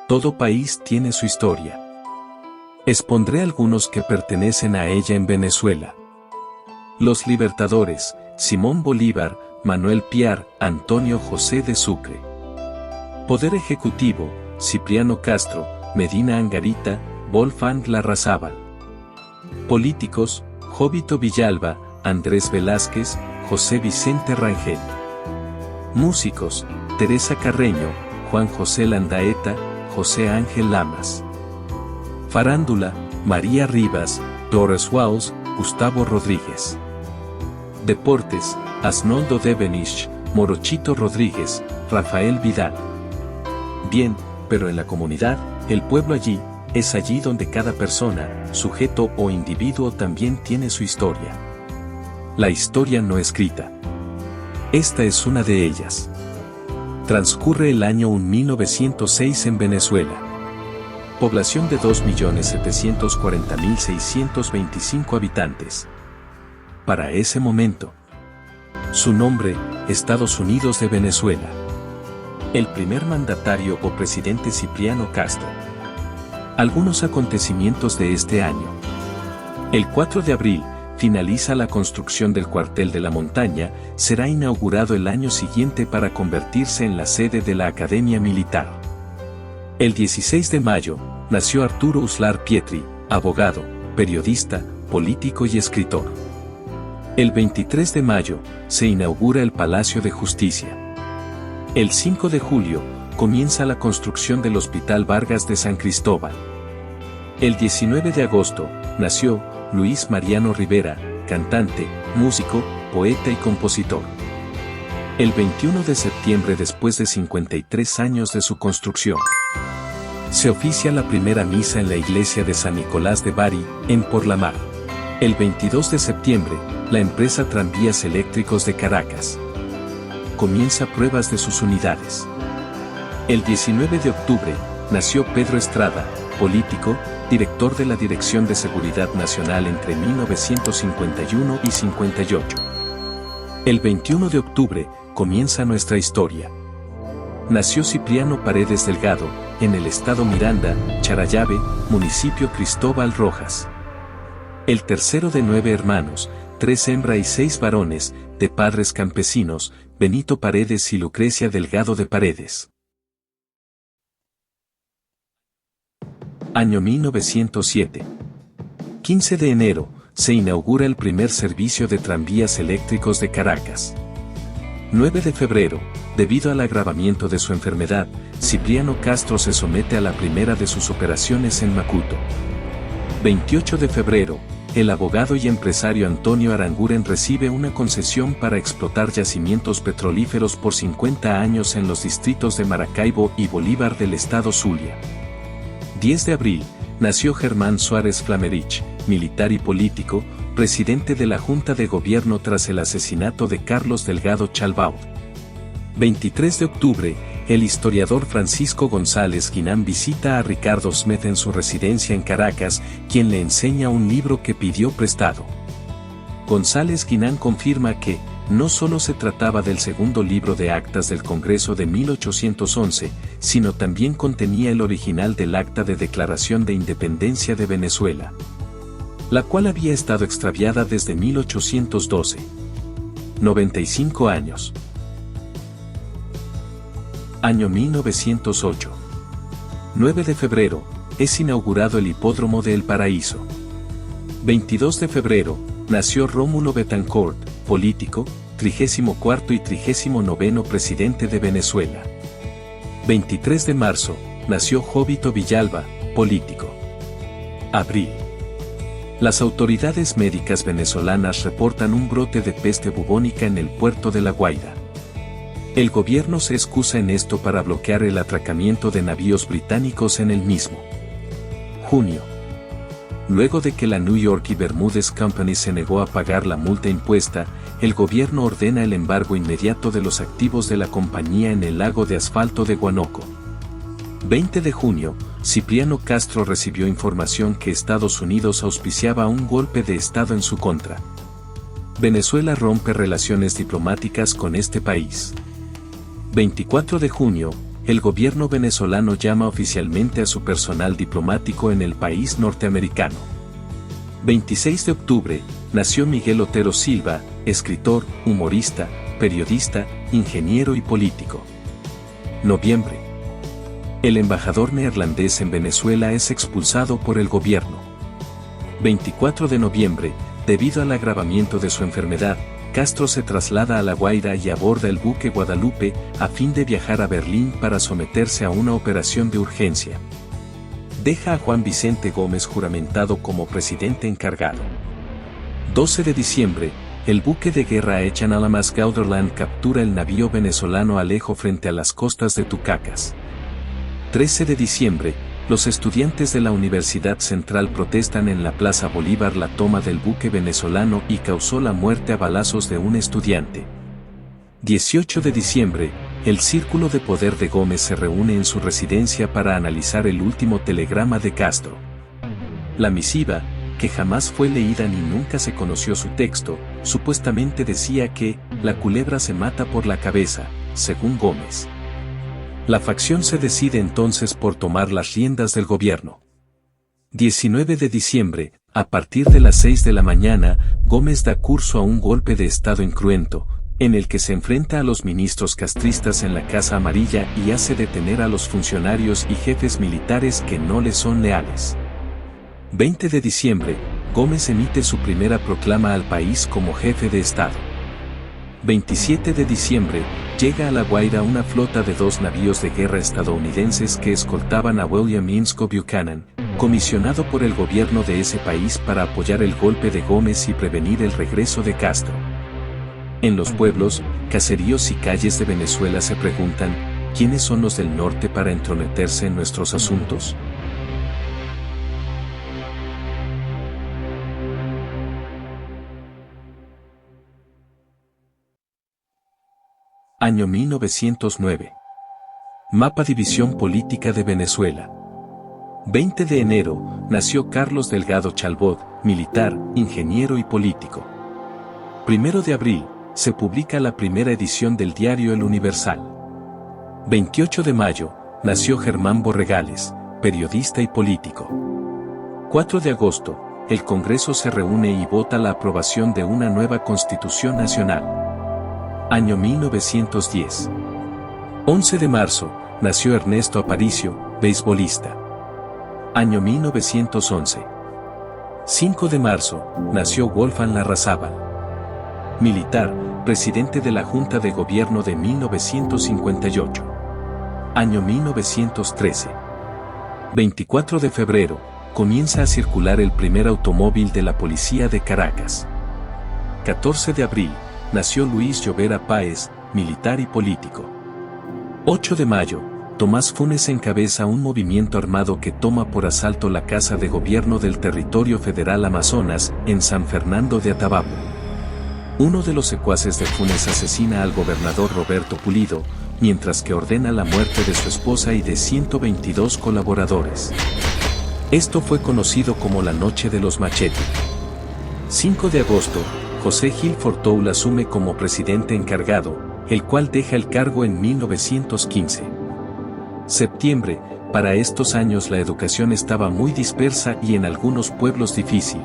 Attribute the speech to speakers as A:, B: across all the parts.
A: Todo país tiene su historia. Expondré algunos que pertenecen a ella en Venezuela. Los libertadores, Simón Bolívar, Manuel Piar, Antonio José de Sucre. Poder ejecutivo, Cipriano Castro, Medina Angarita, Wolfgang Larrazábal. Políticos, Jovito Villalba, Andrés Velázquez, José Vicente Rangel. Músicos, Teresa Carreño, Juan José Landaeta, José Ángel Lamas. Farándula, María Rivas, Doris Walsh, Gustavo Rodríguez. Deportes, Asnoldo Devenich, Morochito Rodríguez, Rafael Vidal. Bien, pero en la comunidad, el pueblo allí, es allí donde cada persona, sujeto o individuo también tiene su historia. La historia no escrita. Esta es una de ellas. Transcurre el año 1906 en Venezuela. Población de 2.740.625 habitantes. Para ese momento. Su nombre, Estados Unidos de Venezuela. El primer mandatario o presidente Cipriano Castro. Algunos acontecimientos de este año. El 4 de abril, finaliza la construcción del cuartel de la montaña, será inaugurado el año siguiente para convertirse en la sede de la Academia Militar. El 16 de mayo, nació Arturo Uslar Pietri, abogado, periodista, político y escritor. El 23 de mayo, se inaugura el Palacio de Justicia. El 5 de julio, comienza la construcción del Hospital Vargas de San Cristóbal. El 19 de agosto, nació Luis Mariano Rivera, cantante, músico, poeta y compositor. El 21 de septiembre, después de 53 años de su construcción, se oficia la primera misa en la iglesia de San Nicolás de Bari, en Porlamar. El 22 de septiembre, la empresa Tranvías Eléctricos de Caracas comienza pruebas de sus unidades. El 19 de octubre, nació Pedro Estrada, político, director de la Dirección de Seguridad Nacional entre 1951 y 58. El 21 de octubre, comienza nuestra historia. Nació Cipriano Paredes Delgado, en el estado Miranda, Charallave, municipio Cristóbal Rojas. El tercero de 9 hermanos, 3 hembras y 6 varones, de padres campesinos, Benito Paredes y Lucrecia Delgado de Paredes. Año 1907. 15 de enero, se inaugura el primer servicio de tranvías eléctricos de Caracas. 9 de febrero, debido al agravamiento de su enfermedad, Cipriano Castro se somete a la primera de sus operaciones en Macuto. 28 de febrero, el abogado y empresario Antonio Aranguren recibe una concesión para explotar yacimientos petrolíferos por 50 años en los distritos de Maracaibo y Bolívar del estado Zulia. 10 de abril, nació Germán Suárez Flamerich, militar y político, presidente de la Junta de Gobierno tras el asesinato de Carlos Delgado Chalbaud. 23 de octubre, el historiador Francisco González Guinán visita a Ricardo Smith en su residencia en Caracas, quien le enseña un libro que pidió prestado. González Guinán confirma que, no solo se trataba del segundo libro de actas del Congreso de 1811, sino también contenía el original del Acta de Declaración de Independencia de Venezuela, la cual había estado extraviada desde 1812. 95 años. Año 1908. 9 de febrero, es inaugurado el Hipódromo de El Paraíso. 22 de febrero, nació Rómulo Betancourt, político, 34º y 39º presidente de Venezuela. 23 de marzo, nació Jovito Villalba, político. Abril. Las autoridades médicas venezolanas reportan un brote de peste bubónica en el puerto de La Guaira. El gobierno se excusa en esto para bloquear el atracamiento de navíos británicos en el mismo. Junio. Luego de que la New York y Bermúdez Company se negó a pagar la multa impuesta, el gobierno ordena el embargo inmediato de los activos de la compañía en el lago de asfalto de Guanoco. 20 de junio, Cipriano Castro recibió información que Estados Unidos auspiciaba un golpe de Estado en su contra. Venezuela rompe relaciones diplomáticas con este país. 24 de junio, el gobierno venezolano llama oficialmente a su personal diplomático en el país norteamericano. 26 de octubre, nació Miguel Otero Silva, escritor, humorista, periodista, ingeniero y político. Noviembre. El embajador neerlandés en Venezuela es expulsado por el gobierno. 24 de noviembre, debido al agravamiento de su enfermedad, Castro se traslada a La Guaira y aborda el buque Guadalupe a fin de viajar a Berlín para someterse a una operación de urgencia. Deja a Juan Vicente Gómez juramentado como presidente encargado. 12 de diciembre, el buque de guerra HMS Guaderland captura el navío venezolano Alejo frente a las costas de Tucacas. 13 de diciembre, los estudiantes de la Universidad Central protestan en la Plaza Bolívar la toma del buque venezolano y causó la muerte a balazos de un estudiante. 18 de diciembre, el Círculo de Poder de Gómez se reúne en su residencia para analizar el último telegrama de Castro. La misiva, que jamás fue leída ni nunca se conoció su texto, supuestamente decía que la culebra se mata por la cabeza, según Gómez. La facción se decide entonces por tomar las riendas del gobierno. 19 de diciembre, a partir de las 6 de la mañana, Gómez da curso a un golpe de estado incruento, en el que se enfrenta a los ministros castristas en la Casa Amarilla y hace detener a los funcionarios y jefes militares que no le son leales. 20 de diciembre, Gómez emite su primera proclama al país como jefe de Estado. 27 de diciembre, llega a La Guaira una flota de 2 navíos de guerra estadounidenses que escoltaban a William Inscoe Buchanan, comisionado por el gobierno de ese país para apoyar el golpe de Gómez y prevenir el regreso de Castro. En los pueblos, caseríos y calles de Venezuela se preguntan, ¿quiénes son los del norte para entrometerse en nuestros asuntos? Año 1909. Mapa División Política de Venezuela. 20 de enero, nació Carlos Delgado Chalbot, militar, ingeniero y político. 1 de abril, se publica la primera edición del diario El Universal. 28 de mayo, nació Germán Borregales, periodista y político. 4 de agosto, el Congreso se reúne y vota la aprobación de una nueva Constitución Nacional. Año 1910. 11 de marzo, nació Ernesto Aparicio, beisbolista. Año 1911. 5 de marzo, nació Wolfgang Larrazábal. Militar, presidente de la Junta de Gobierno de 1958. Año 1913. 24 de febrero, comienza a circular el primer automóvil de la policía de Caracas. 14 de abril, nació Luis Llovera Páez, militar y político. 8 de mayo, Tomás Funes encabeza un movimiento armado que toma por asalto la Casa de Gobierno del Territorio Federal Amazonas, en San Fernando de Atabapo. Uno de los secuaces de Funes asesina al gobernador Roberto Pulido, mientras que ordena la muerte de su esposa y de 122 colaboradores. Esto fue conocido como la Noche de los Machetes. 5 de agosto, José Gil Fortoul asume como presidente encargado, el cual deja el cargo en 1915. Septiembre, para estos años la educación estaba muy dispersa y en algunos pueblos difícil.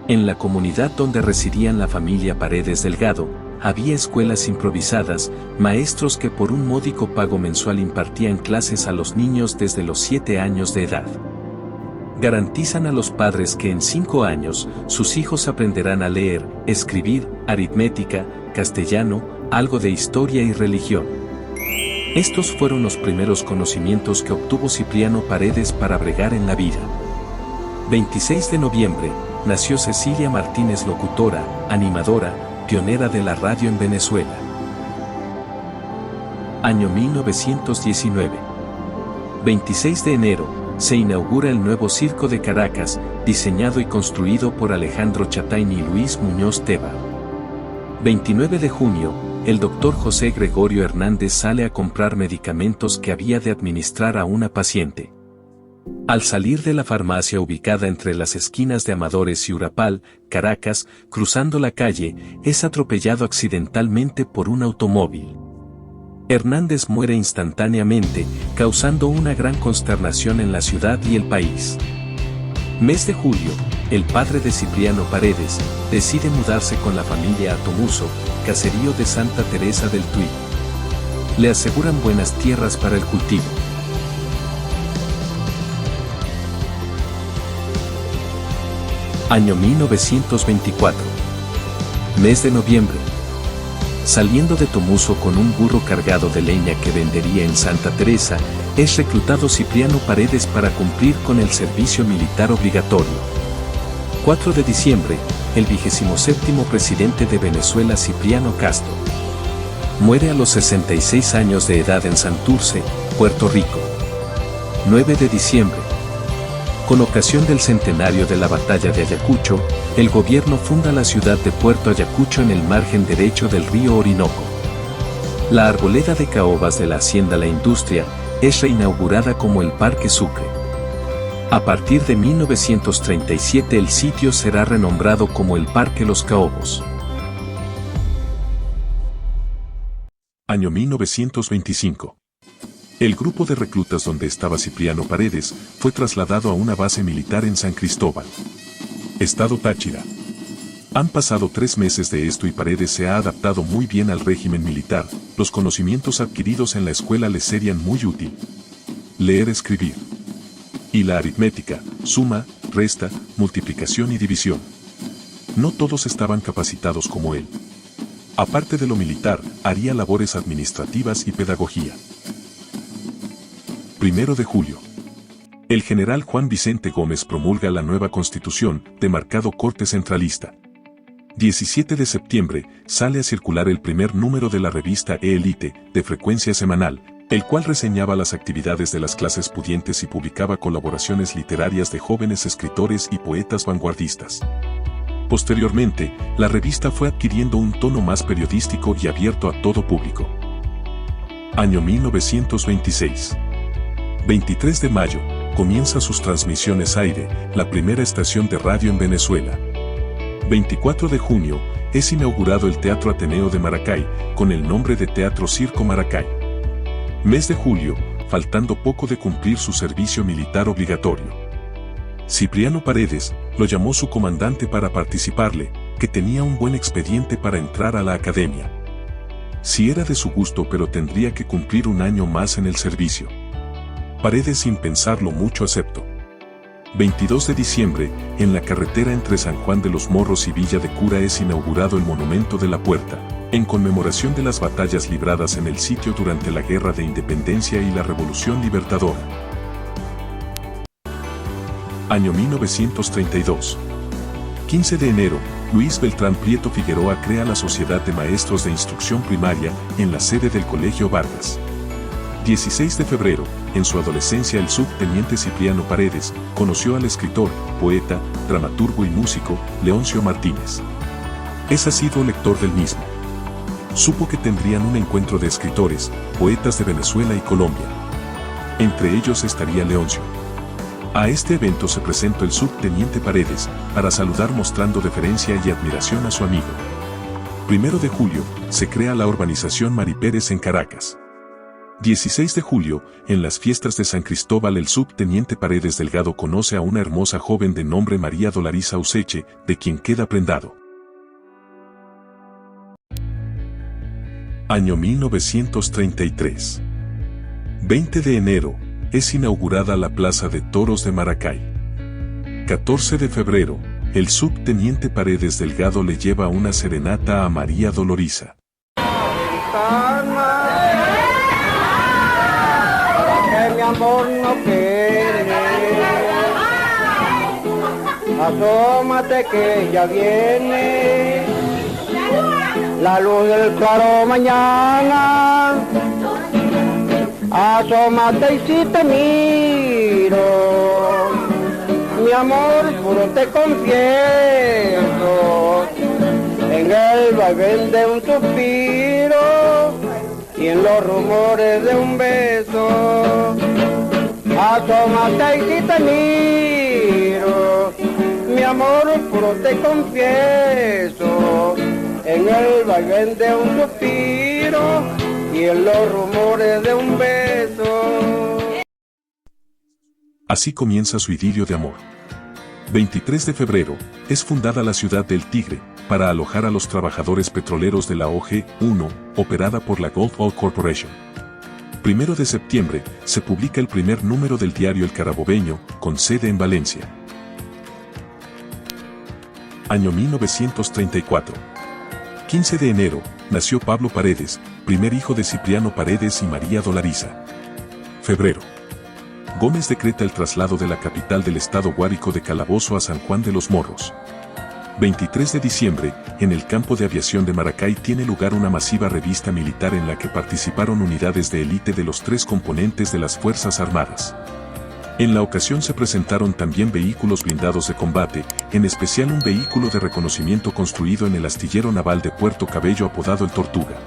A: En la comunidad donde residían la familia Paredes Delgado, había escuelas improvisadas, maestros que por un módico pago mensual impartían clases a los niños desde los 7 años de edad. Garantizan a los padres que en 5 años, sus hijos aprenderán a leer, escribir, aritmética, castellano, algo de historia y religión. Estos fueron los primeros conocimientos que obtuvo Cipriano Paredes para bregar en la vida. 26 de noviembre, nació Cecilia Martínez, locutora, animadora, pionera de la radio en Venezuela. Año 1919. 26 de enero, se inaugura el nuevo Circo de Caracas, diseñado y construido por Alejandro Chatain y Luis Muñoz Teba. 29 de junio, el doctor José Gregorio Hernández sale a comprar medicamentos que había de administrar a una paciente. Al salir de la farmacia ubicada entre las esquinas de Amadores y Urapal, Caracas, cruzando la calle, es atropellado accidentalmente por un automóvil. Hernández muere instantáneamente, causando una gran consternación en la ciudad y el país. Mes de julio, el padre de Cipriano Paredes decide mudarse con la familia a Tomuso, caserío de Santa Teresa del Tuy. Le aseguran buenas tierras para el cultivo. Año 1924. Mes de noviembre. Saliendo de Tomuso con un burro cargado de leña que vendería en Santa Teresa, es reclutado Cipriano Paredes para cumplir con el servicio militar obligatorio. 4 de diciembre, el 27º presidente de Venezuela Cipriano Castro muere a los 66 años de edad en Santurce, Puerto Rico. 9 de diciembre. Con ocasión del centenario de la batalla de Ayacucho, el gobierno funda la ciudad de Puerto Ayacucho en el margen derecho del río Orinoco. La arboleda de caobas de la hacienda La Industria es reinaugurada como el Parque Sucre. A partir de 1937 el sitio será renombrado como el Parque Los Caobos. Año 1925. El grupo de reclutas donde estaba Cipriano Paredes fue trasladado a una base militar en San Cristóbal, Estado Táchira. Han pasado 3 meses de esto y Paredes se ha adaptado muy bien al régimen militar. Los conocimientos adquiridos en la escuela le serían muy útil. Leer, escribir. Y la aritmética, suma, resta, multiplicación y división. No todos estaban capacitados como él. Aparte de lo militar, haría labores administrativas y pedagogía. 1 de julio. El general Juan Vicente Gómez promulga la nueva constitución, de marcado corte centralista. 17 de septiembre, sale a circular el primer número de la revista Elite, de frecuencia semanal, el cual reseñaba las actividades de las clases pudientes y publicaba colaboraciones literarias de jóvenes escritores y poetas vanguardistas. Posteriormente, la revista fue adquiriendo un tono más periodístico y abierto a todo público. Año 1926. 23 de mayo, comienza sus transmisiones aire, la primera estación de radio en Venezuela. 24 de junio, es inaugurado el Teatro Ateneo de Maracay, con el nombre de Teatro Circo Maracay. Mes de julio, faltando poco de cumplir su servicio militar obligatorio. Cipriano Paredes lo llamó su comandante para participarle, que tenía un buen expediente para entrar a la academia. Si era de su gusto, pero tendría que cumplir un año más en el servicio. Paredes, sin pensarlo mucho, aceptó. 22 de diciembre, en la carretera entre San Juan de los Morros y Villa de Cura es inaugurado el Monumento de la Puerta, en conmemoración de las batallas libradas en el sitio durante la Guerra de Independencia y la Revolución Libertadora. Año 1932. 15 de enero, Luis Beltrán Prieto Figueroa crea la Sociedad de Maestros de Instrucción Primaria, en la sede del Colegio Vargas. 16 de febrero, en su adolescencia el subteniente Cipriano Paredes conoció al escritor, poeta, dramaturgo y músico, Leoncio Martínez. Es asiduo lector del mismo. Supo que tendrían un encuentro de escritores, poetas de Venezuela y Colombia. Entre ellos estaría Leoncio. A este evento se presentó el subteniente Paredes, para saludar mostrando deferencia y admiración a su amigo. 1 de julio, se crea la urbanización Mari Pérez en Caracas. 16 de julio, en las fiestas de San Cristóbal el subteniente Paredes Delgado conoce a una hermosa joven de nombre María Dolariza Useche, de quien queda prendado. Año 1933. 20 de enero, es inaugurada la Plaza de Toros de Maracay. 14 de febrero, el subteniente Paredes Delgado le lleva una serenata a María Doloriza.
B: Mi amor no quiere, asómate que ya viene la luz del claro mañana, asómate y si te miro, mi amor puro te confieso, en el vaivén de un suspiro y en los rumores de un beso. Asómate y si te miro, mi amor puro te confieso, en el vaivén de un suspiro y y en los rumores de un beso.
A: Así comienza su idilio de amor. 23 de febrero, es fundada la ciudad del Tigre, para alojar a los trabajadores petroleros de la OG-1, operada por la Gulf Oil Corporation. 1 de septiembre, se publica el primer número del diario El Carabobeño, con sede en Valencia. Año 1934. 15 de enero, nació Pablo Paredes, primer hijo de Cipriano Paredes y María Dolariza. Febrero. Gómez decreta el traslado de la capital del estado Guárico de Calabozo a San Juan de los Morros. 23 de diciembre, en el campo de aviación de Maracay tiene lugar una masiva revista militar en la que participaron unidades de élite de los 3 componentes de las Fuerzas Armadas. En la ocasión se presentaron también vehículos blindados de combate, en especial un vehículo de reconocimiento construido en el astillero naval de Puerto Cabello apodado el Tortuga.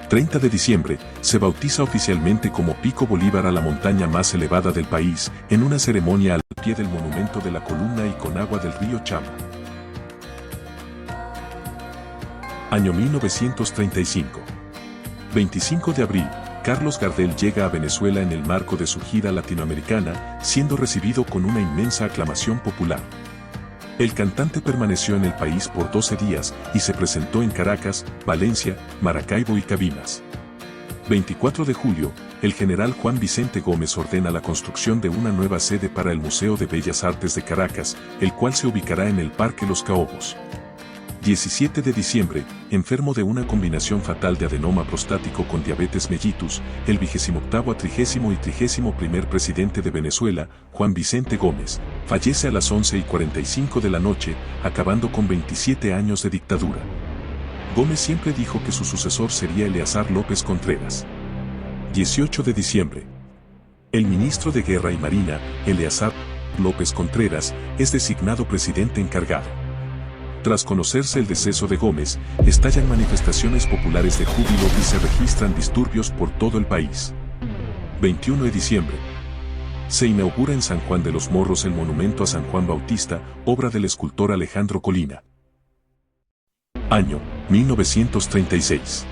A: 30 de diciembre, se bautiza oficialmente como Pico Bolívar a la montaña más elevada del país, en una ceremonia al pie del monumento de la columna y con agua del río Chama. Año 1935. 25 de abril, Carlos Gardel llega a Venezuela en el marco de su gira latinoamericana, siendo recibido con una inmensa aclamación popular. El cantante permaneció en el país por 12 días y se presentó en Caracas, Valencia, Maracaibo y Cabimas. 24 de julio, el general Juan Vicente Gómez ordena la construcción de una nueva sede para el Museo de Bellas Artes de Caracas, el cual se ubicará en el Parque Los Caobos. 17 de diciembre, enfermo de una combinación fatal de adenoma prostático con diabetes mellitus, el 28º, 30º y 31º presidente de Venezuela, Juan Vicente Gómez, fallece a las 11:45 de la noche, acabando con 27 años de dictadura. Gómez siempre dijo que su sucesor sería Eleazar López Contreras. 18 de diciembre. El ministro de Guerra y Marina, Eleazar López Contreras, es designado presidente encargado. Tras conocerse el deceso de Gómez, estallan manifestaciones populares de júbilo y se registran disturbios por todo el país. 21 de diciembre. Se inaugura en San Juan de los Morros el monumento a San Juan Bautista, obra del escultor Alejandro Colina. Año 1936.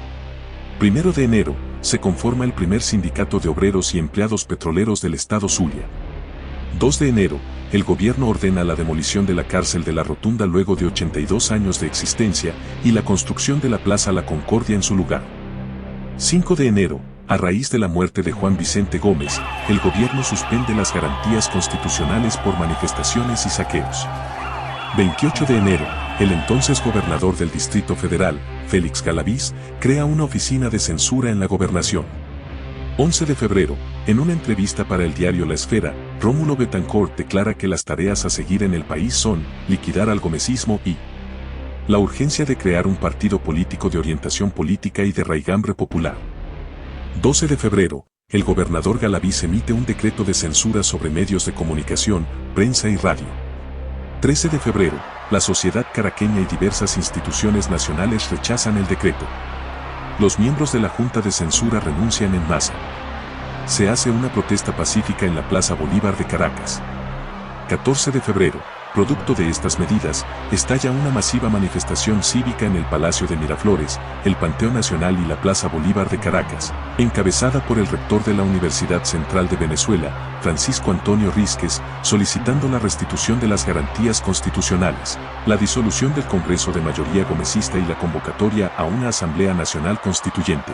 A: 1 de enero, se conforma el primer sindicato de obreros y empleados petroleros del estado Zulia. 2 de enero, el gobierno ordena la demolición de la cárcel de La Rotunda luego de 82 años de existencia y la construcción de la Plaza La Concordia en su lugar. 5 de enero, a raíz de la muerte de Juan Vicente Gómez, el gobierno suspende las garantías constitucionales por manifestaciones y saqueos. 28 de enero, el entonces gobernador del Distrito Federal, Félix Galaviz, crea una oficina de censura en la gobernación. 11 de febrero, en una entrevista para el diario La Esfera, Rómulo Betancourt declara que las tareas a seguir en el país son liquidar al gomecismo y la urgencia de crear un partido político de orientación política y de raigambre popular. 12 de febrero, el gobernador Galaviz emite un decreto de censura sobre medios de comunicación, prensa y radio. 13 de febrero, la sociedad caraqueña y diversas instituciones nacionales rechazan el decreto. Los miembros de la Junta de Censura renuncian en masa. Se hace una protesta pacífica en la Plaza Bolívar de Caracas. 14 de febrero, producto de estas medidas, estalla una masiva manifestación cívica en el Palacio de Miraflores, el Panteón Nacional y la Plaza Bolívar de Caracas, encabezada por el rector de la Universidad Central de Venezuela, Francisco Antonio Rísquez, solicitando la restitución de las garantías constitucionales, la disolución del Congreso de mayoría gomecista y la convocatoria a una Asamblea Nacional Constituyente.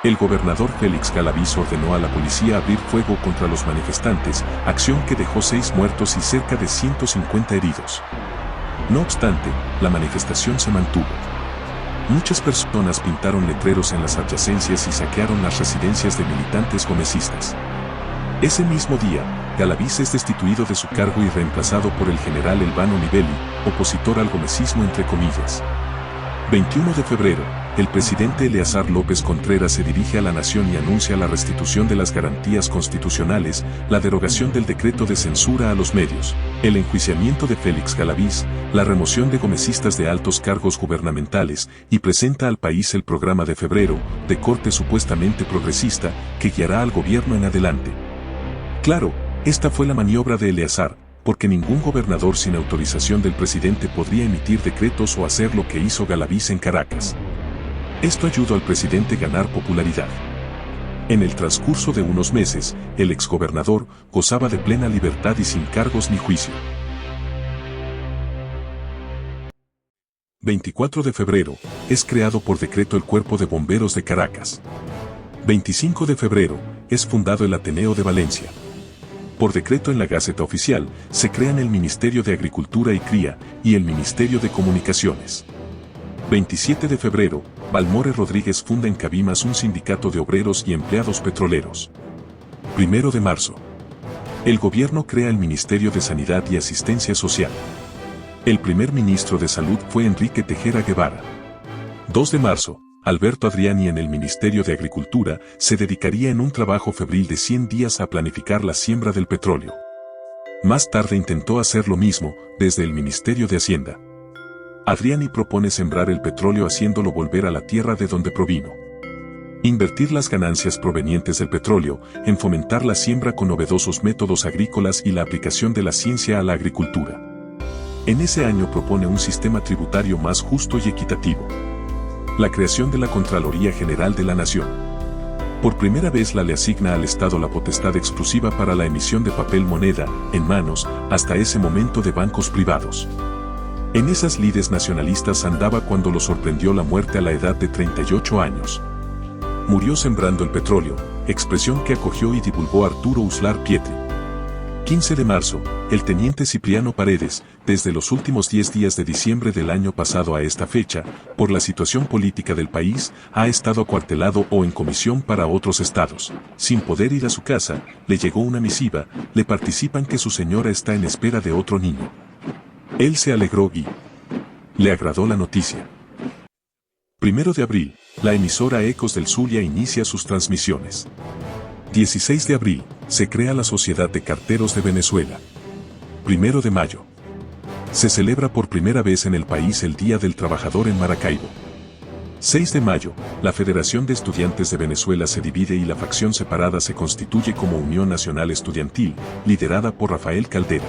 A: El gobernador Félix Galaviz ordenó a la policía abrir fuego contra los manifestantes, acción que dejó 6 muertos y cerca de 150 heridos. No obstante, la manifestación se mantuvo. Muchas personas pintaron letreros en las adyacencias y saquearon las residencias de militantes gomecistas. Ese mismo día, Galaviz es destituido de su cargo y reemplazado por el general Elvano Nivelli, opositor al gomecismo entre comillas. 21 de febrero, el presidente Eleazar López Contreras se dirige a la nación y anuncia la restitución de las garantías constitucionales, la derogación del decreto de censura a los medios, el enjuiciamiento de Félix Galaviz, la remoción de gomecistas de altos cargos gubernamentales y presenta al país el programa de febrero, de corte supuestamente progresista, que guiará al gobierno en adelante. Claro, esta fue la maniobra de Eleazar, porque ningún gobernador sin autorización del presidente podría emitir decretos o hacer lo que hizo Galaviz en Caracas. Esto ayudó al presidente a ganar popularidad. En el transcurso de unos meses, el exgobernador gozaba de plena libertad y sin cargos ni juicio. 24 de febrero, es creado por decreto el Cuerpo de Bomberos de Caracas. 25 de febrero, es fundado el Ateneo de Valencia. Por decreto en la Gaceta Oficial, se crean el Ministerio de Agricultura y Cría y el Ministerio de Comunicaciones. 27 de febrero, Balmore Rodríguez funda en Cabimas un sindicato de obreros y empleados petroleros. 1 de marzo. El gobierno crea el Ministerio de Sanidad y Asistencia Social. El primer ministro de Salud fue Enrique Tejera Guevara. 2 de marzo, Alberto Adriani en el Ministerio de Agricultura se dedicaría en un trabajo febril de 100 días a planificar la siembra del petróleo. Más tarde intentó hacer lo mismo desde el Ministerio de Hacienda. Adriani propone sembrar el petróleo haciéndolo volver a la tierra de donde provino. Invertir las ganancias provenientes del petróleo en fomentar la siembra con novedosos métodos agrícolas y la aplicación de la ciencia a la agricultura. En ese año propone un sistema tributario más justo y equitativo. La creación de la Contraloría General de la Nación. Por primera vez le asigna al Estado la potestad exclusiva para la emisión de papel moneda, en manos, hasta ese momento de bancos privados. En esas lides nacionalistas andaba cuando lo sorprendió la muerte a la edad de 38 años. Murió sembrando el petróleo, expresión que acogió y divulgó Arturo Uslar Pietri. 15 de marzo, el teniente Cipriano Paredes, desde los últimos 10 días de diciembre del año pasado a esta fecha, por la situación política del país, ha estado acuartelado o en comisión para otros estados. Sin poder ir a su casa, le llegó una misiva, le participan que su señora está en espera de otro niño. Él se alegró y le agradó la noticia. 1 de abril, la emisora Ecos del Zulia inicia sus transmisiones. 16 de abril, se crea la Sociedad de Carteros de Venezuela. 1 de mayo. Se celebra por primera vez en el país el Día del Trabajador en Maracaibo. 6 de mayo, la Federación de Estudiantes de Venezuela se divide y la facción separada se constituye como Unión Nacional Estudiantil, liderada por Rafael Caldera.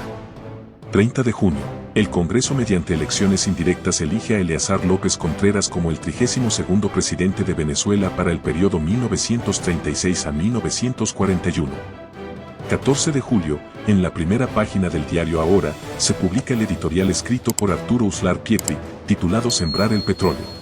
A: 30 de junio, el Congreso mediante elecciones indirectas elige a Eleazar López Contreras como el 32º presidente de Venezuela para el periodo 1936 a 1941. 14 de julio, en la primera página del diario Ahora, se publica el editorial escrito por Arturo Uslar Pietri, titulado Sembrar el petróleo.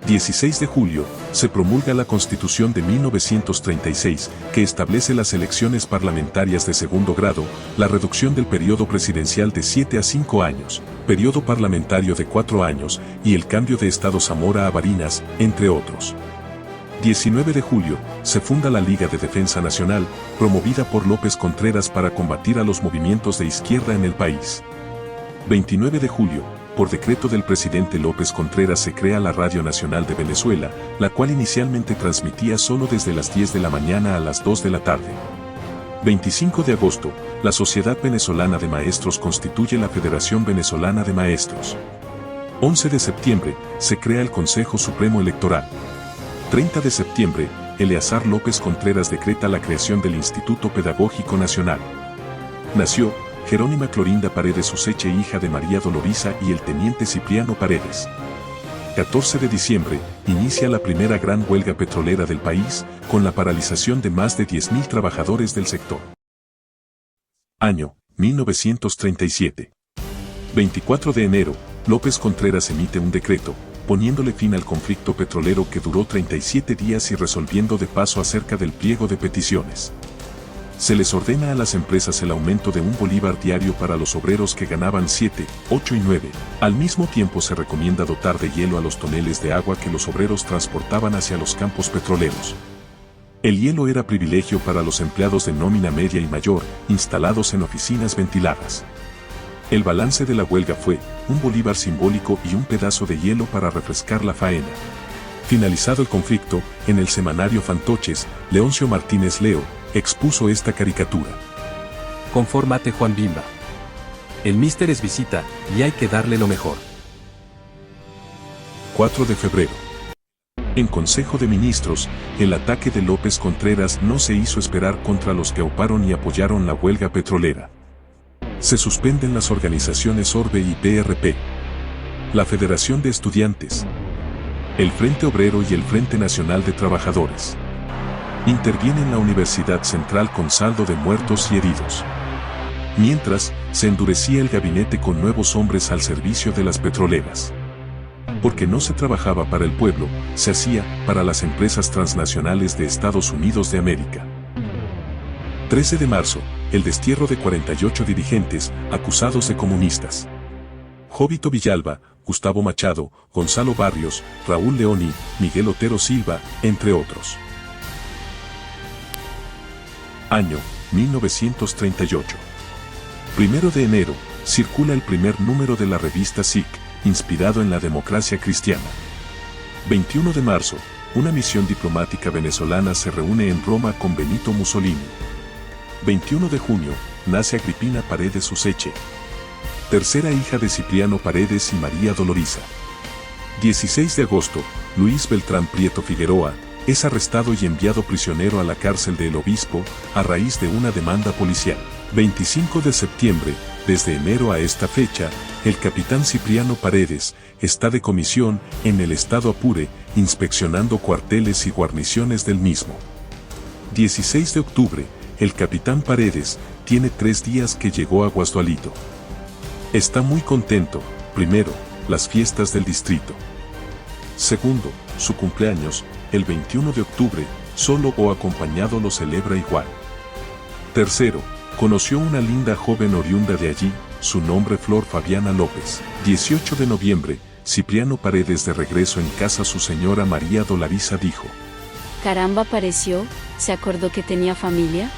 A: 16 de julio, se promulga la Constitución de 1936, que establece las elecciones parlamentarias de segundo grado, la reducción del periodo presidencial de 7 a 5 años, periodo parlamentario de 4 años, y el cambio de Estado Zamora a Barinas, entre otros. 19 de julio, se funda la Liga de Defensa Nacional, promovida por López Contreras para combatir a los movimientos de izquierda en el país. 29 de julio, por decreto del presidente López Contreras se crea la Radio Nacional de Venezuela, la cual inicialmente transmitía solo desde las 10 de la mañana a las 2 de la tarde. 25 de agosto, la Sociedad Venezolana de Maestros constituye la Federación Venezolana de Maestros. 11 de septiembre, se crea el Consejo Supremo Electoral. 30 de septiembre, Eleazar López Contreras decreta la creación del Instituto Pedagógico Nacional. Nació Jerónima Clorinda Paredes Useche, hija de María Dolorisa y el teniente Cipriano Paredes. 14 de diciembre, inicia la primera gran huelga petrolera del país, con la paralización de más de 10.000 trabajadores del sector. Año, 1937. 24 de enero, López Contreras emite un decreto, poniéndole fin al conflicto petrolero que duró 37 días y resolviendo de paso acerca del pliego de peticiones. Se les ordena a las empresas el aumento de $1 bolívar diario para los obreros que ganaban 7, 8 y 9. Al mismo tiempo se recomienda dotar de hielo a los toneles de agua que los obreros transportaban hacia los campos petroleros. El hielo era privilegio para los empleados de nómina media y mayor, instalados en oficinas ventiladas. El balance de la huelga fue $1 bolívar simbólico y un pedazo de hielo para refrescar la faena. Finalizado el conflicto, en el semanario Fantoches, Leoncio Martínez Leo expuso esta caricatura.
C: Confórmate, Juan Bimba. El míster es visita, y hay que darle lo mejor.
A: 4 de febrero. En Consejo de Ministros, el ataque de López Contreras no se hizo esperar contra los que auparon y apoyaron la huelga petrolera. Se suspenden las organizaciones ORBE y PRP. La Federación de Estudiantes. el Frente Obrero y el Frente Nacional de Trabajadores. Interviene en la Universidad Central con saldo de muertos y heridos. Mientras, se endurecía el gabinete con nuevos hombres al servicio de las petroleras. Porque no se trabajaba para el pueblo, se hacía para las empresas transnacionales de Estados Unidos de América. 13 de marzo, el destierro de 48 dirigentes acusados de comunistas. Jovito Villalba, Gustavo Machado, Gonzalo Barrios, Raúl Leoni, Miguel Otero Silva, entre otros. Año 1938. 1 de enero, circula el primer número de la revista SIC, inspirado en la democracia cristiana. 21 de marzo, una misión diplomática venezolana se reúne en Roma con Benito Mussolini. 21 de junio, nace Agripina Paredes Useche, tercera hija de Cipriano Paredes y María Doloriza. 16 de agosto, Luis Beltrán Prieto Figueroa, es arrestado y enviado prisionero a la cárcel de El Obispo, a raíz de una demanda policial. 25 de septiembre, desde enero a esta fecha, el capitán Cipriano Paredes está de comisión en el estado Apure, inspeccionando cuarteles y guarniciones del mismo. 16 de octubre, el capitán Paredes tiene 3 días que llegó a Guasdualito. Está muy contento, primero, las fiestas del distrito. Segundo, su cumpleaños, el 21 de octubre, solo o acompañado lo celebra igual. Tercero, conoció una linda joven oriunda de allí, su nombre Flor Fabiana López. 18 de noviembre, Cipriano Paredes de regreso en casa su señora María Doloriza dijo:
D: Caramba, apareció, ¿se acordó que tenía familia?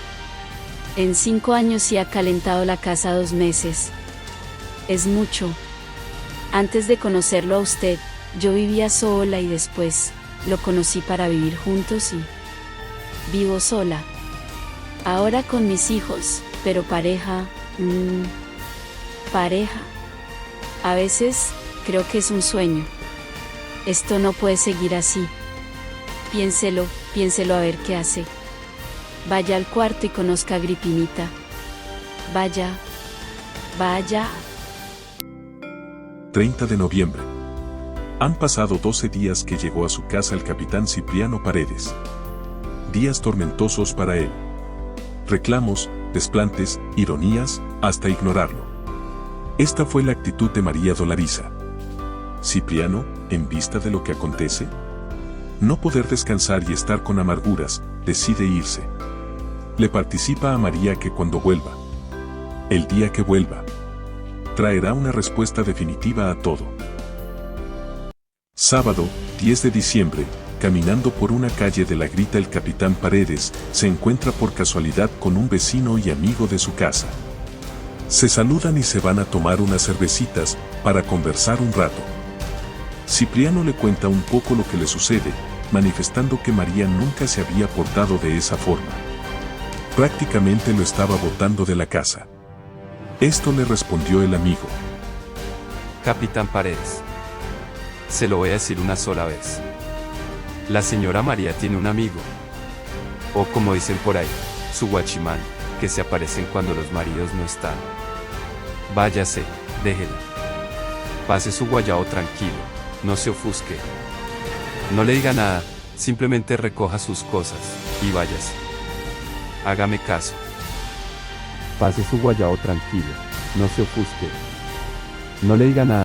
D: En 5 años sí ha calentado la casa 2 meses. Es mucho. Antes de conocerlo a usted, yo vivía sola y después, lo conocí para vivir juntos y vivo sola. Ahora con mis hijos, pero pareja, pareja. A veces, creo que es un sueño. Esto no puede seguir así. Piénselo a ver qué hace. Vaya al cuarto y conozca a Agripinita. Vaya.
A: 30 de noviembre. Han pasado 12 días que llegó a su casa el capitán Cipriano Paredes. Días tormentosos para él. Reclamos, desplantes, ironías, hasta ignorarlo. Esta fue la actitud de María Doloriza. Cipriano, en vista de lo que acontece, no poder descansar y estar con amarguras, decide irse. Le participa a María que cuando vuelva, el día que vuelva, traerá una respuesta definitiva a todo. Sábado, 10 de diciembre, caminando por una calle de La Grita, el capitán Paredes se encuentra por casualidad con un vecino y amigo de su casa. Se saludan y se van a tomar unas cervecitas para conversar un rato. Cipriano le cuenta un poco lo que le sucede, manifestando que María nunca se había portado de esa forma. Prácticamente lo estaba botando de la casa. Esto le respondió el amigo:
E: Capitán Paredes, se lo voy a decir una sola vez. La señora María tiene un amigo, o como dicen por ahí, su guachimán, que se aparecen cuando los maridos no están. Váyase, déjela. Pase su guayao tranquilo, no se ofusque. No le diga nada, simplemente recoja sus cosas, y váyase. Hágame caso. Pase su guayao tranquilo, no se ofusque. No le diga nada,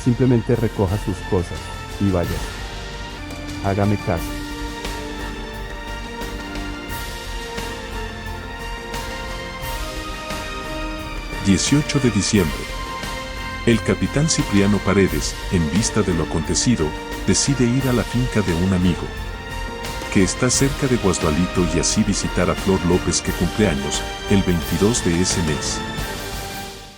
E: simplemente recoja sus cosas, y váyase. Hágame caso.
A: ...18 de diciembre... El capitán Cipriano Paredes, en vista de lo acontecido, decide ir a la finca de un amigo, que está cerca de Guasdualito, y así visitar a Flor López, que cumple años, el 22 de ese mes.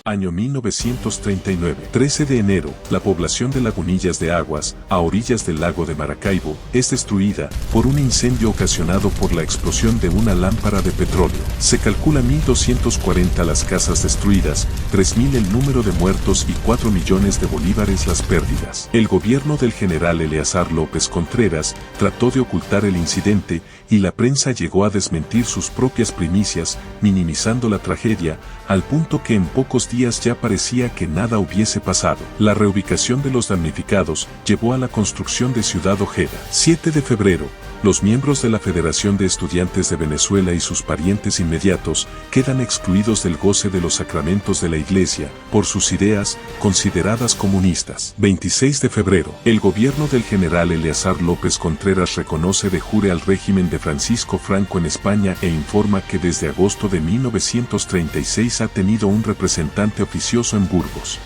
A: Año 1939. 13 de enero, la población de Lagunillas de Aguas, a orillas del lago de Maracaibo, es destruida por un incendio ocasionado por la explosión de una lámpara de petróleo. Se calcula 1.240 las casas destruidas, 3.000 el número de muertos y 4 millones de bolívares las pérdidas. El gobierno del general Eleazar López Contreras trató de ocultar el incidente, y la prensa llegó a desmentir sus propias primicias, minimizando la tragedia, al punto que en pocos días días ya parecía que nada hubiese pasado. La reubicación de los damnificados llevó a la construcción de Ciudad Ojeda. 7 de febrero. Los miembros de la Federación de Estudiantes de Venezuela y sus parientes inmediatos quedan excluidos del goce de los sacramentos de la Iglesia por sus ideas consideradas comunistas. 26 de febrero. El gobierno del general Eleazar López Contreras reconoce de jure al régimen de Francisco Franco en España e informa que desde agosto de 1936 ha tenido un representante oficioso en Burgos.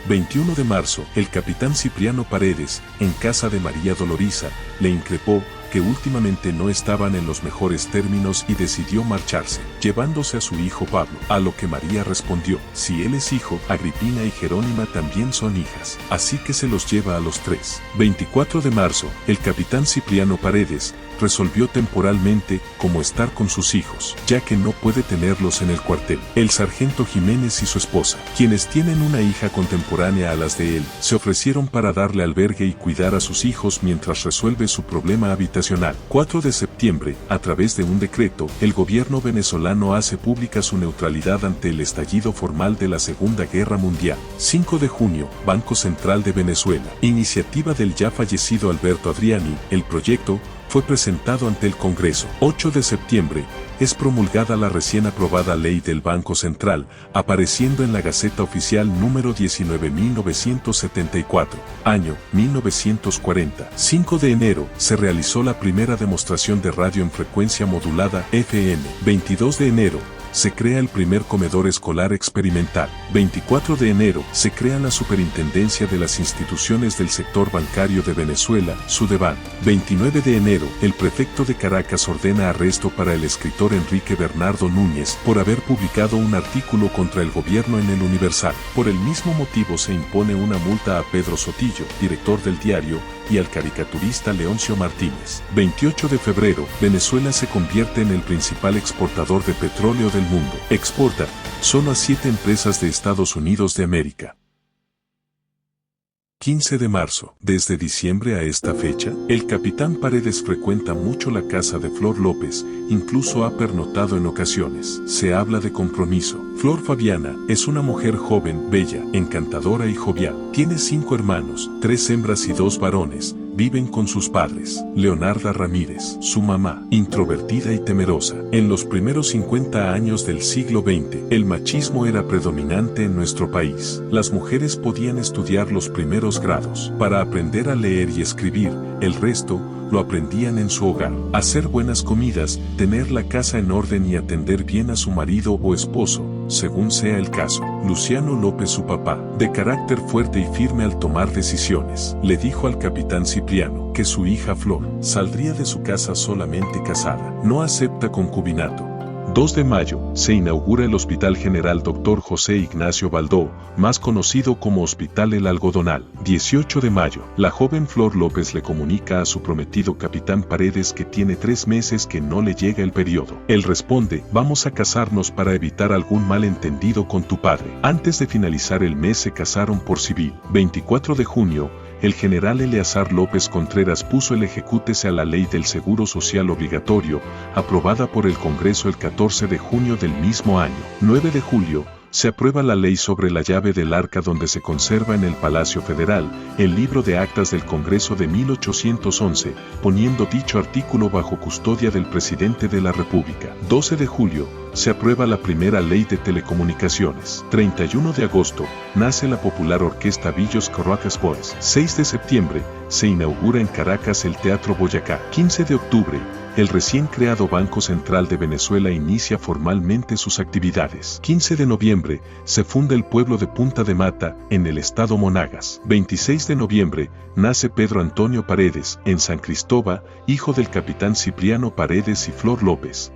A: 21 de marzo, el capitán Cipriano Paredes, en casa de María Dolorisa, le increpó que últimamente no estaban en los mejores términos y decidió marcharse, llevándose a su hijo Pablo, a lo que María respondió: si él es hijo, Agripina y Jerónima también son hijas, así que se los lleva a los tres. 24 de marzo, el capitán Cipriano Paredes resolvió temporalmente cómo estar con sus hijos, ya que no puede tenerlos en el cuartel. El sargento Jiménez y su esposa, quienes tienen una hija contemporánea a las de él, se ofrecieron para darle albergue y cuidar a sus hijos mientras resuelve su problema habitacional. 4 de septiembre, a través de un decreto, el gobierno venezolano hace pública su neutralidad ante el estallido formal de la Segunda Guerra Mundial. 5 de junio, Banco Central de Venezuela. Iniciativa del ya fallecido Alberto Adriani, el proyecto fue presentado ante el Congreso. 8 de septiembre, es promulgada la recién aprobada Ley del Banco Central, apareciendo en la Gaceta Oficial número 19.974, año 1940. 5 de enero, se realizó la primera demostración de radio en frecuencia modulada FM. 22 de enero, se crea el primer comedor escolar experimental. 24 de enero, se crea la Superintendencia de las Instituciones del Sector Bancario de Venezuela, Sudeban. 29 de enero, el prefecto de Caracas ordena arresto para el escritor Enrique Bernardo Núñez por haber publicado un artículo contra el gobierno en el Universal. Por el mismo motivo se impone una multa a Pedro Sotillo, director del diario, y al caricaturista Leoncio Martínez. 28 de febrero, Venezuela se convierte en el principal exportador de petróleo del mundo. Exporta solo a 7 empresas de Estados Unidos de América. 15 de marzo. Desde diciembre a esta fecha, el capitán Paredes frecuenta mucho la casa de Flor López, incluso ha pernoctado en ocasiones. Se habla de compromiso. Flor Fabiana es una mujer joven, bella, encantadora y jovial. Tiene 5 hermanos, 3 hembras y 2 varones. Viven con sus padres. Leonarda Ramírez, su mamá, introvertida y temerosa. En los primeros 50 años del siglo XX, el machismo era predominante en nuestro país. Las mujeres podían estudiar los primeros grados para aprender a leer y escribir, el resto lo aprendían en su hogar. Hacer buenas comidas, tener la casa en orden y atender bien a su marido o esposo, según sea el caso. Luciano López, su papá, de carácter fuerte y firme al tomar decisiones, le dijo al capitán Cipriano que su hija Flor saldría de su casa solamente casada. No acepta concubinato. 2 de mayo, se inaugura el Hospital General Dr. José Ignacio Baldó, más conocido como Hospital El Algodonal. 18 de mayo, la joven Flor López le comunica a su prometido capitán Paredes que tiene 3 meses que no le llega el periodo. Él responde: vamos a casarnos para evitar algún malentendido con tu padre. Antes de finalizar el mes se casaron por civil. 24 de junio, el general Eleazar López Contreras puso el ejecútese a la ley del Seguro Social Obligatorio, aprobada por el Congreso el 14 de junio del mismo año. 9 de julio, se aprueba la ley sobre la llave del arca donde se conserva en el Palacio Federal el libro de actas del Congreso de 1811, poniendo dicho artículo bajo custodia del presidente de la República. 12 de julio, se aprueba la primera ley de telecomunicaciones. 31 de agosto, nace la popular orquesta Villos Caracas Boys. 6 de septiembre, se inaugura en Caracas el Teatro Boyacá. 15 de octubre, el recién creado Banco Central de Venezuela inicia formalmente sus actividades. 15 de noviembre, se funda el pueblo de Punta de Mata, en el estado Monagas. 26 de noviembre, nace Pedro Antonio Paredes, en San Cristóbal, hijo del capitán Cipriano Paredes y Flor López.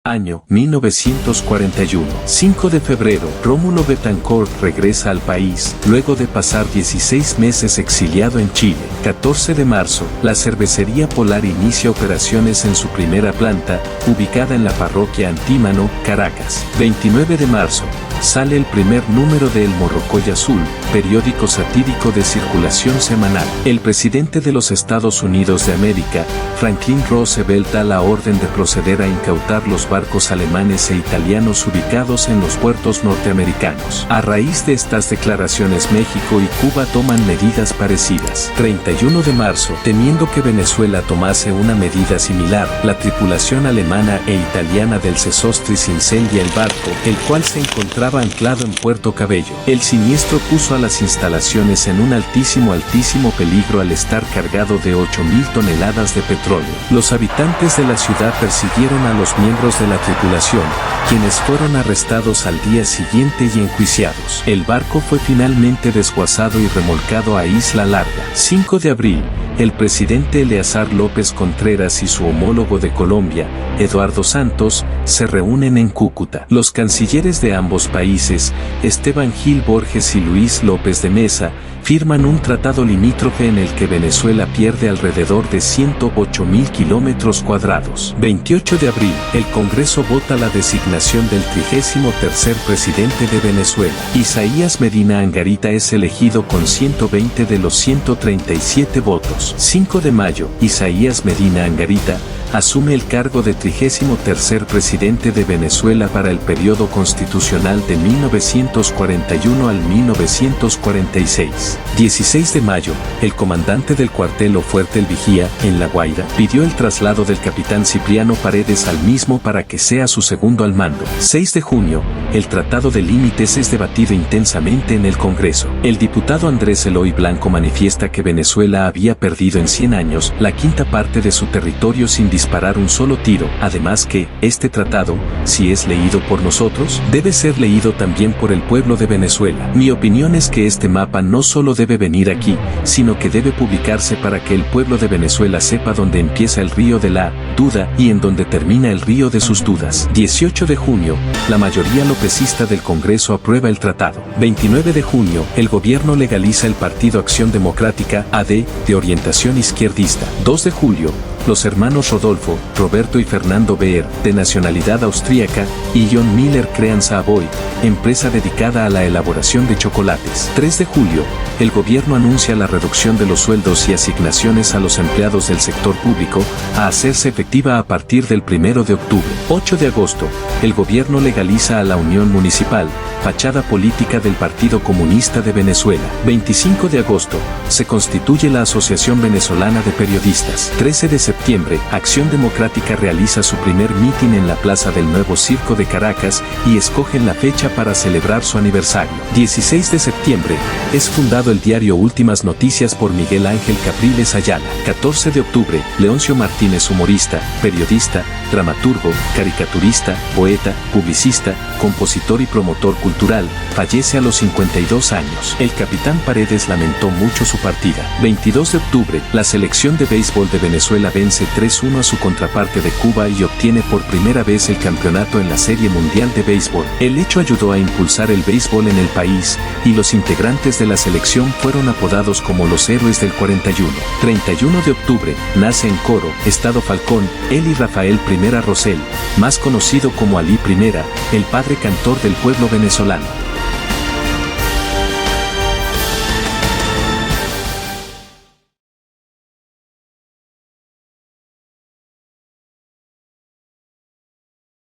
A: Año 1941. 5 de febrero, Rómulo Betancourt regresa al país, luego de pasar 16 meses exiliado en Chile. 14 de marzo, la cervecería Polar inicia operaciones en su primera planta, ubicada en la parroquia Antímano, Caracas. 29 de marzo, sale el primer número de El Morrocoy Azul, periódico satírico de circulación semanal. El presidente de los Estados Unidos de América, Franklin Roosevelt, da la orden de proceder a incautar los barcos alemanes e italianos ubicados en los puertos norteamericanos. A raíz de estas declaraciones, México y Cuba toman medidas parecidas. 31 de marzo, temiendo que Venezuela tomase una medida similar, la tripulación alemana e italiana del Sesostris incendia el barco, el cual se encontraba anclado en Puerto Cabello. El siniestro puso a las instalaciones en un altísimo peligro al estar cargado de 8.000 toneladas de petróleo. Los habitantes de la ciudad persiguieron a los miembros de la tripulación, quienes fueron arrestados al día siguiente y enjuiciados. El barco fue finalmente desguazado y remolcado a Isla Larga. 5 de abril, el presidente Eleazar López Contreras y su homólogo de Colombia, Eduardo Santos, se reúnen en Cúcuta. Los cancilleres de ambos países, Esteban Gil Borges y Luis López de Mesa, firman un tratado limítrofe en el que Venezuela pierde alrededor de 108.000 kilómetros cuadrados. 28 de abril, el Congreso vota la designación del 33º presidente de Venezuela. Isaías Medina Angarita es elegido con 120 de los 137 votos. 5 de mayo, Isaías Medina Angarita asume el cargo de 33º presidente de Venezuela para el periodo constitucional de 1941 al 1946. 16 de mayo, el comandante del cuartel o fuerte El Vigía, en La Guaira, pidió el traslado del capitán Cipriano Paredes al mismo para que sea su segundo al mando. 6 de junio, el Tratado de Límites es debatido intensamente en el Congreso. El diputado Andrés Eloy Blanco manifiesta que Venezuela había perdido en 100 años la quinta parte de su territorio sin disparar un solo tiro, además que, este tratado, si es leído por nosotros, debe ser leído también por el pueblo de Venezuela. Mi opinión es que este mapa no solo debe venir aquí, sino que debe publicarse para que el pueblo de Venezuela sepa dónde empieza el río de la duda y en dónde termina el río de sus dudas. 18 de junio, la mayoría lopecista del Congreso aprueba el tratado. 29 de junio, el gobierno legaliza el Partido Acción Democrática, AD, de orientación izquierdista. 2 de julio, los hermanos Rodolfo, Roberto y Fernando Beer, de nacionalidad austríaca, y John Miller crean Savoy, empresa dedicada a la elaboración de chocolates. 3 de julio, el gobierno anuncia la reducción de los sueldos y asignaciones a los empleados del sector público, a hacerse efectiva a partir del 1 de octubre. 8 de agosto, el gobierno legaliza a la Unión Municipal, fachada política del Partido Comunista de Venezuela. 25 de agosto, se constituye la Asociación Venezolana de Periodistas. 13 de septiembre, Acción Democrática realiza su primer mitin en la Plaza del Nuevo Circo de Caracas y escogen la fecha para celebrar su aniversario. 16 de septiembre, es fundado el diario Últimas Noticias por Miguel Ángel Capriles Ayala. 14 de octubre, Leoncio Martínez, humorista, periodista, dramaturgo, caricaturista, poeta, publicista, compositor y promotor cultural, fallece a los 52 años. El capitán Paredes lamentó mucho su partida. 22 de octubre, la selección de béisbol de Venezuela vence 3-1 a su contraparte de Cuba y obtiene por primera vez el campeonato en la Serie Mundial de Béisbol. El hecho ayudó a impulsar el béisbol en el país, y los integrantes de la selección fueron apodados como los héroes del 41. 31 de octubre, nace en Coro, Estado Falcón, Eli Rafael I Rosell, más conocido como Alí I, el padre cantor del pueblo venezolano.